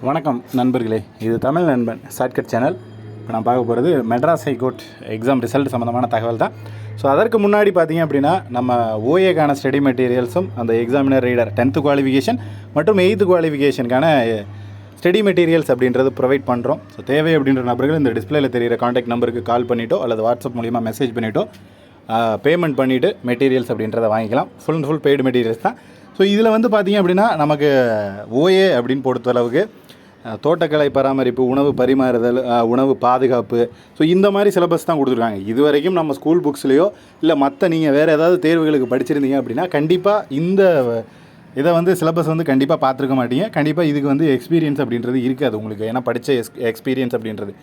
வணக்கம் நண்பர்களே, இது தமிழ் நண்பன் ஷார்ட்கட் சேனல். இப்போ நான் பார்க்க போகிறது மெட்ராஸ் ஹைகோர்ட் எக்ஸாம் ரிசல்ட் சம்மந்தமான தகவல் தான். ஸோ அதற்கு முன்னாடி பார்த்தீங்க அப்படின்னா நம்ம ஓஏக்கான ஸ்டடி மெட்டீரியல்ஸும் அந்த எக்ஸாமினர் ரீடர் 10th குவாலிஃபிகேஷன் மற்றும் 8th குவாலிஃபிகேஷனுக்கான ஸ்டடி மெட்டீரியல்ஸ் அப்படின்றது ப்ரொவைட் பண்ணுறோம். ஸோ தேவை அப்படின்ற நபர்கள் இந்த டிஸ்பிளேயில் தெரிகிற காண்டாக்ட் நம்பருக்கு கால் பண்ணிவிட்டோ அல்லது வாட்ஸ்அப் மூலிமா மெசேஜ் பண்ணிவிட்டோ பேமெண்ட் பண்ணிவிட்டு மெட்டீரியல்ஸ் அப்படின்றத வாங்கிக்கலாம். Full and full paid materials தான். ஸோ இதில் வந்து பார்த்திங்க அப்படின்னா நமக்கு ஓஏ அப்படின்னு பொறுத்தளவுக்கு தோட்டக்கலை பராமரிப்பு, உணவு பரிமாறுதல், உணவு பாதுகாப்பு, ஸோ இந்த மாதிரி சிலபஸ் தான் கொடுத்துருக்காங்க. இது வரைக்கும் நம்ம ஸ்கூல் புக்ஸ்லேயோ இல்லை மற்ற நீங்கள் வேறு ஏதாவது தேர்வுகளுக்கு படிச்சிருந்தீங்க அப்படின்னா கண்டிப்பாக இந்த இதை வந்து சிலபஸ் வந்து கண்டிப்பாக பார்த்துருக்க மாட்டீங்க. கண்டிப்பாக இதுக்கு வந்து எக்ஸ்பீரியன்ஸ் அப்படின்றது இருக்காது உங்களுக்கு. ஏன்னா படித்த எக்ஸ்பீரியன்ஸ் அப்படின்றது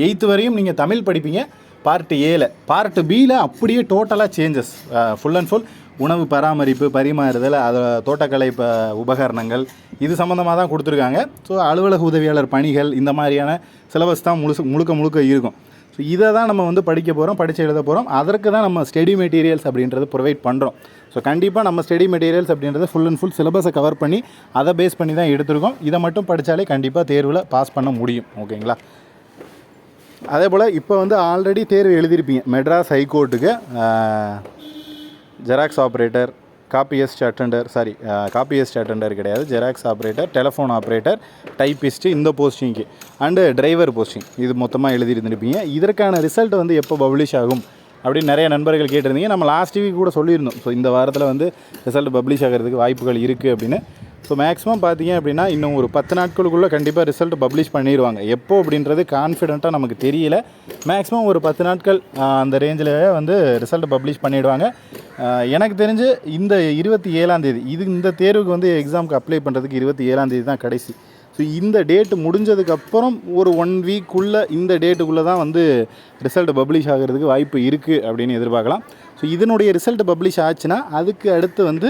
8th வரையும் நீங்கள் தமிழ் படிப்பீங்க. பார்ட் ஏல, பார்ட் பியில் அப்படியே டோட்டலாக சேஞ்சஸ். ஃபுல் அண்ட் ஃபுல் உணவு பராமரிப்பு, பரிமாறுதல், அது தோட்டக்கலை உபகரணங்கள் இது சம்மந்தமாக தான் கொடுத்துருக்காங்க. ஸோ அலுவலக உதவியாளர் பணிகள் இந்த மாதிரியான சிலபஸ் தான் முழுக்க இருக்கும். ஸோ இதை தான் நம்ம வந்து படிக்க போகிறோம், படித்து எழுத போகிறோம். அதற்கு தான் நம்ம ஸ்டடி மெட்டீரியல்ஸ் அப்படின்றது ப்ரொவைட் பண்ணுறோம். ஸோ கண்டிப்பாக நம்ம ஸ்டடி மெட்டீரியல்ஸ் அப்படின்றது ஃபுல் அண்ட் ஃபுல் சிலபஸை கவர் பண்ணி அதை பேஸ் பண்ணி தான் எடுத்துருக்கோம். இதை மட்டும் படித்தாலே கண்டிப்பாக தேர்வில் பாஸ் பண்ண முடியும். ஓகேங்களா? அதே போல் இப்போ வந்து ஆல்ரெடி தேர்வு எழுதியிருப்பீங்க. Madras ஹைகோர்ட்டுக்கு xerox operator, copyist attender கிடையாது, xerox operator, telephone operator, typist, இந்த போஸ்டிங்க்கு அண்டு டிரைவர் போஸ்டிங் இது மொத்தமாக எழுதியிருந்துருப்பீங்க. இதற்கான ரிசல்ட் வந்து எப்போ பப்ளிஷ் ஆகும் அப்படின்னு நிறைய நண்பர்கள் கேட்டிருந்தீங்க. நம்ம லாஸ்ட் வீக் கூட சொல்லியிருந்தோம். ஸோ இந்த வாரத்தில் வந்து ரிசல்ட் பப்ளிஷ் ஆகிறதுக்கு வாய்ப்புகள் இருக்குது அப்படின்னு. ஸோ மேக்ஸிமம் பார்த்தீங்க அப்படின்னா இன்னும் ஒரு 10 நாட்களுக்குள்ளே கண்டிப்பாக ரிசல்ட் பப்ளிஷ் பண்ணிடுவாங்க. எப்போ அப்படின்றது கான்ஃபிடென்ட்டாக நமக்கு தெரியல. மேக்ஸிமம் ஒரு 10 நாட்கள் அந்த ரேஞ்சில் வந்து ரிசல்ட் பப்ளிஷ் பண்ணிவிடுவாங்க. எனக்கு தெரிஞ்சு இந்த 27ஆம் தேதி இந்த தேர்வுக்கு வந்து எக்ஸாமுக்கு அப்ளை பண்ணுறதுக்கு 27ஆம் தேதி தான் கடைசி. ஸோ இந்த டேட்டு முடிஞ்சதுக்கப்புறம் ஒரு 1 வீக்குள்ளே இந்த டேட்டுக்குள்ளே தான் வந்து ரிசல்ட் பப்ளிஷ் ஆகிறதுக்கு வாய்ப்பு இருக்குது அப்படின்னு எதிர்பார்க்கலாம். ஸோ இதனுடைய ரிசல்ட் பப்ளிஷ் ஆச்சுன்னா அதுக்கு அடுத்து வந்து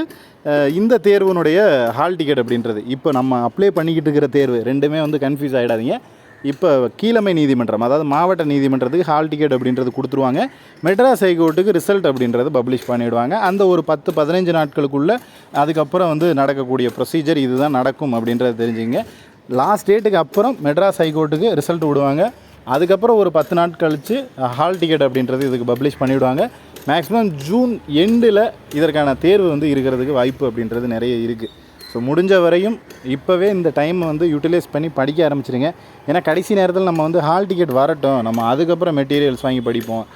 இந்த தேர்வுனுடைய ஹால் டிக்கெட் அப்படின்றது, இப்போ நம்ம அப்ளை பண்ணிக்கிட்டு இருக்கிற தேர்வு ரெண்டுமே வந்து கன்ஃபியூஸ் ஆகிடாதீங்க. இப்போ கீழமை நீதிமன்றம், அதாவது மாவட்ட நீதிமன்றத்துக்கு ஹால் டிக்கெட் அப்படின்றது கொடுத்துருவாங்க. மெட்ராஸ் ஹைகோர்ட்டுக்கு ரிசல்ட் அப்படின்றது பப்ளிஷ் பண்ணிவிடுவாங்க. அந்த ஒரு 10-15 நாட்களுக்குள்ளே அதுக்கப்புறம் வந்து நடக்கக்கூடிய ப்ரொசீஜர் இதுதான் நடக்கும் அப்படின்றத தெரிஞ்சுங்க. லாஸ்ட் டேட்டுக்கு அப்புறம் மெட்ராஸ் ஹைகோர்ட்டுக்கு ரிசல்ட் விடுவாங்க. அதுக்கப்புறம் ஒரு 10 நாட் கழித்து ஹால் டிக்கெட் அப்படின்றது இதுக்கு பப்ளிஷ் பண்ணிவிடுவாங்க. மேக்ஸிமம் ஜூன் எண்டில் இதற்கான தேர்வு வந்து இருக்கிறதுக்கு வாய்ப்பு அப்படின்றது நிறைய இருக்குது. ஸோ முடிஞ்ச வரையும் இப்போவே இந்த டைமை வந்து யூட்டிலைஸ் பண்ணி படிக்க ஆரம்பிச்சிருங்க. ஏன்னா கடைசி நேரத்தில் நம்ம வந்து ஹால் டிக்கெட் வரட்டும், நம்ம அதுக்கப்புறம் மெட்டீரியல்ஸ் வாங்கி படிப்போம்.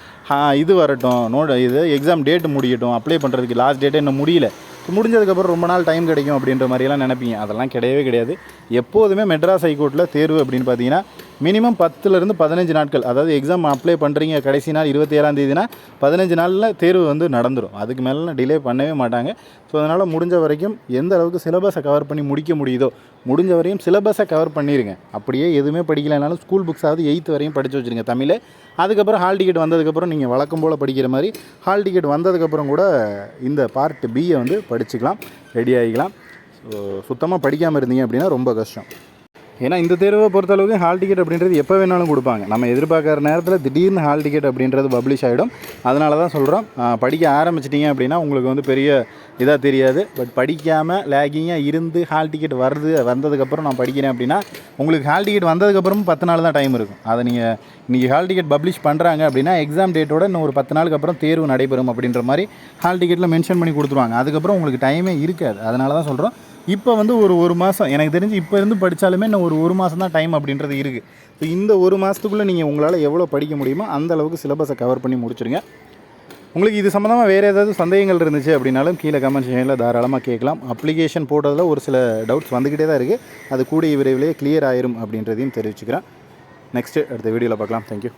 இது வரட்டும், இது எக்ஸாம் டேட்டு முடியட்டும், அப்ளை பண்ணுறதுக்கு லாஸ்ட் டேட்டே இன்னும் முடியல, முடிஞ்சதுக்கப்புறம் ரொம்ப நாள் டைம் கிடைக்கும் அப்படின்ற மாதிரியெல்லாம் நினைப்பீங்க. அதெல்லாம் கிடையவே கிடையாது. எப்போதுமே மெட்ராஸ் ஹைகோர்ட்டில் தேர்வு அப்படின்னு பார்த்தீங்கன்னா மினிமம் 10லேருந்து 15 நாட்கள், அதாவது எக்ஸாம் அப்ளை பண்ணுறீங்க கடைசி நாள் 27ஆம் தேதினா 15 நாளில் தேர்வு வந்து நடந்துடும். அதுக்கு மேலே டிலே பண்ணவே மாட்டாங்க. ஸோ அதனால் முடிஞ்ச வரைக்கும் எந்த அளவுக்கு சிலபஸை கவர் பண்ணி முடிக்க முடியுதோ முடிஞ்ச வரையும் சிலபஸை கவர் பண்ணிடுங்க. அப்படியே எதுவுமே படிக்கலைனாலும் ஸ்கூல் புக்ஸாவது 8th வரையும் படித்து வச்சுருங்க தமிழ். அதுக்கப்புறம் ஹால் டிக்கெட் வந்ததுக்கப்புறம் நீங்கள் வழக்கம் போல் படிக்கிற மாதிரி ஹால் டிக்கெட் வந்ததுக்கப்புறம் கூட இந்த பார்ட் பியை வந்து படிச்சுக்கலாம், ரெடி ஆகிக்கலாம். ஸோ சுத்தமாக படிக்காமல் இருந்தீங்க அப்படின்னா ரொம்ப கஷ்டம். ஏன்னா இந்த தேர்வை பொறுத்தளவுக்கு ஹால் டிக்கெட் அப்படின்றது எப்போ வேணாலும் கொடுப்பாங்க. நம்ம எதிர்பார்க்குற நேரத்தில் திடீர்னு ஹால் டிக்கெட் அப்படின்றது பப்ளிஷ் ஆகிடும். அதனால தான் சொல்கிறோம், படிக்க ஆரம்பிச்சிட்டிங்க அப்படின்னா உங்களுக்கு வந்து பெரிய இதாக தெரியாது. பட் படிக்காமல் லேகிங்காக இருந்து ஹால் டிக்கெட் வந்ததுக்கப்புறம் நான் படிக்கிறேன் அப்படின்னா உங்களுக்கு ஹால் டிக்கெட் வந்ததுக்கப்புறமும் 10 நாள் தான் டைம் இருக்கும். அதை நீங்கள் இன்றைக்கி ஹால் டிக்கெட் பப்ளிஷ் பண்ணுறாங்க அப்படின்னா எக்ஸாம் டேட்டோட இன்னும் ஒரு 10 நாளுக்கு அப்புறம் தேர்வு நடைபெறும் அப்படின்ற மாதிரி ஹால் டிக்கெட்டில் மென்ஷன் பண்ணி கொடுத்துருவாங்க. அதுக்கப்புறம் உங்களுக்கு டைமே இருக்காது. அதனால தான் சொல்கிறோம், இப்போ வந்து ஒரு மாதம் எனக்கு தெரிஞ்சு இப்போ இருந்து படித்தாலுமே இன்னும் ஒரு மாதம் தான் டைம் அப்படின்றது இருக்குது. ஸோ இந்த ஒரு மாதத்துக்குள்ளே நீங்கள் உங்களால் எவ்வளோ படிக்க முடியுமோ அந்த அளவுக்கு சிலபஸை கவர் பண்ணி முடிச்சுருங்க. உங்களுக்கு இது சம்மந்தமாக வேறு ஏதாவது சந்தேகங்கள் இருந்துச்சு அப்படின்னாலும் கீழே கமெண்ட் செக்ஷனில் தாராளமாக கேட்கலாம். அப்ளிகேஷன் போட்டதில் ஒரு சில டவுட்ஸ் வந்துக்கிட்டே தான் இருக்குது. அது கூடிய விரைவிலேயே கிளியர் ஆயிரும் அப்படின்றதையும் தெரிவிச்சுக்கிறேன். நெக்ஸ்ட்டு அடுத்த வீடியோவில் பார்க்கலாம். தேங்க்யூ.